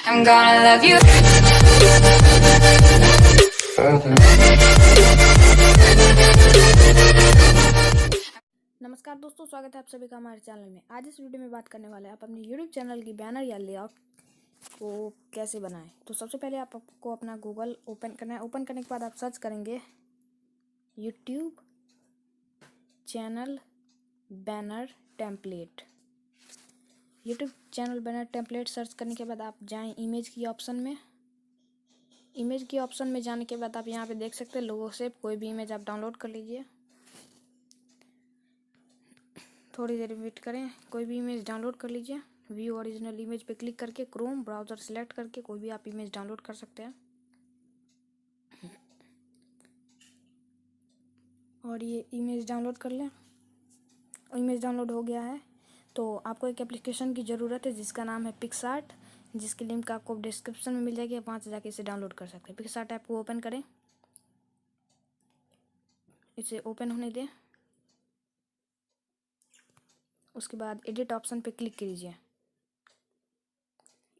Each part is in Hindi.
I'm gonna love you. नमस्कार दोस्तों, स्वागत है आप सभी का हमारे चैनल में। आज इस वीडियो में बात करने वाले हैं आप अपने YouTube चैनल की बैनर या लेआउट को कैसे बनाएं। तो सबसे पहले आपको अपना गूगल ओपन करना है। ओपन करने के बाद आप सर्च करेंगे YouTube channel banner template. YouTube channel banner template search करने के बाद आप जाएं इमेज की ऑप्शन में। इमेज की ऑप्शन में जाने के बाद आप यहाँ पे देख सकते हैं लोगो से कोई भी इमेज आप डाउनलोड कर लीजिए। थोड़ी देर वेट करें, कोई भी इमेज डाउनलोड कर लीजिए। व्यू ओरिजिनल इमेज पे क्लिक करके क्रोम ब्राउज़र सेलेक्ट करके कोई भी आप इमेज डाउनलोड कर सकते हैं। और ये इमेज डाउनलोड कर लें। इमेज डाउनलोड हो गया है तो आपको एक एप्लीकेशन की ज़रूरत है जिसका नाम है पिक्सआर्ट, जिसकी लिंक आपको डिस्क्रिप्शन में मिल जाएगी। आप वहाँ से जाके इसे डाउनलोड कर सकते हैं। पिक्सआर्ट ऐप को ओपन करें, इसे ओपन होने दें। उसके बाद एडिट ऑप्शन पे क्लिक कीजिए।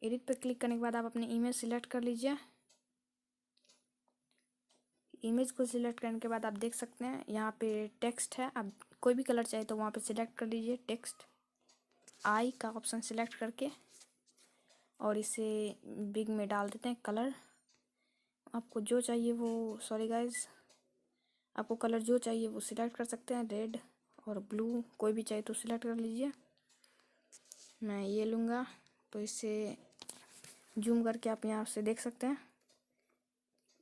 एडिट पे क्लिक करने के बाद आप अपनी इमेज सिलेक्ट कर लीजिए। इमेज को सिलेक्ट करने के बाद आप देख सकते हैं यहाँ पे टेक्स्ट है। आप कोई भी कलर चाहिए तो वहाँ पे सिलेक्ट कर लीजिए। टेक्स्ट आई का ऑप्शन सिलेक्ट करके और इसे बिग में डाल देते हैं। कलर आपको जो चाहिए वो, सॉरी गाइज, आपको कलर जो चाहिए वो सिलेक्ट कर सकते हैं। रेड और ब्लू कोई भी चाहिए तो सिलेक्ट कर लीजिए। मैं ये लूँगा तो इसे जूम करके आप यहाँ से देख सकते हैं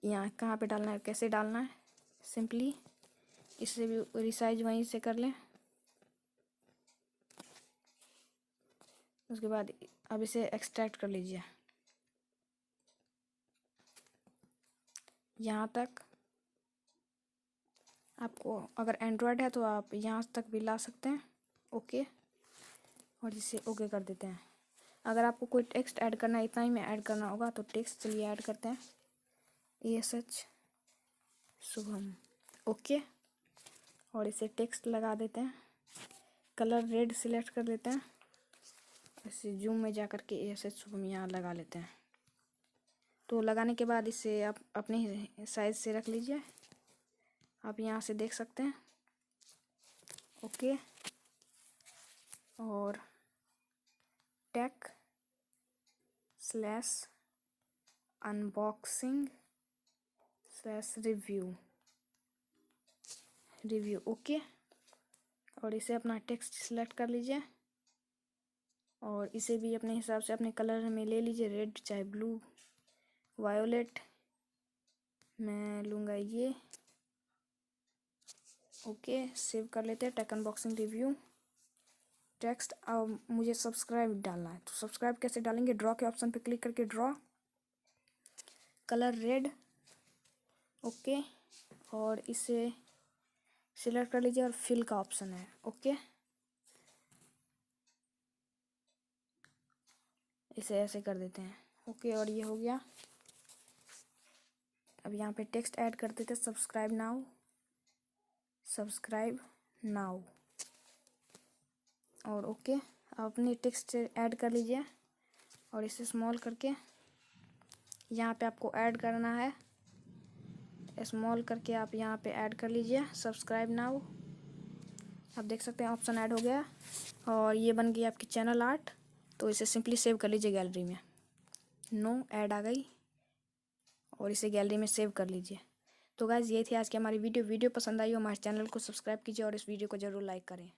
यहाँ कहाँ पे डालना है, कैसे डालना है। सिंपली इससे भी रिसाइज वहीं से कर लें। उसके बाद अब इसे एक्सट्रैक्ट कर लीजिए यहाँ तक। आपको अगर एंड्रॉयड है तो आप यहाँ तक भी ला सकते हैं। ओके, और इसे ओके कर देते हैं। अगर आपको कोई टेक्स्ट ऐड करना है, इतना ही में ऐड करना होगा तो टेक्स्ट चलिए ऐड करते हैं। ASH शुभम, ओके, और इसे टेक्स्ट लगा देते हैं। कलर रेड सिलेक्ट कर लेते हैं। इसे जूम में जा कर के ASH शुभम यहाँ लगा लेते हैं। तो लगाने के बाद इसे आप अपने साइज से रख लीजिए। आप यहाँ से देख सकते हैं। ओके, और tech slash unboxing slash review okay, और इसे अपना टेक्स्ट सिलेक्ट कर लीजिए और इसे भी अपने हिसाब से अपने कलर में ले लीजिए। रेड चाहे ब्लू वायोलेट, मैं लूँगा ये। ओके, सेव कर लेते हैं। Tech unboxing review text. अब मुझे सब्सक्राइब डालना है तो सब्सक्राइब कैसे डालेंगे, ड्रॉ के ऑप्शन पे क्लिक करके ड्रॉ, कलर रेड, ओके, और इसे सिलेक्ट कर लीजिए और फिल का ऑप्शन है। ओके, इसे ऐसे कर देते हैं। ओके, और ये हो गया। अब यहाँ पे टेक्स्ट ऐड कर देते हैं, सब्सक्राइब नाउ, और ओके। आप अपनी टेक्स्ट ऐड कर लीजिए और इसे स्मॉल करके यहाँ पे आपको ऐड करना है। स्मॉल करके आप यहाँ पे ऐड कर लीजिए सब्सक्राइब नाउ। आप देख सकते हैं ऑप्शन ऐड हो गया और ये बन गई आपकी चैनल आर्ट। तो इसे सिंपली सेव कर लीजिए गैलरी में। नो ऐड आ गई और इसे गैलरी में सेव कर लीजिए। तो गाइज़ ये थी आज की हमारी वीडियो पसंद आई हो हमारे चैनल को सब्सक्राइब कीजिए और इस वीडियो को ज़रूर लाइक करें।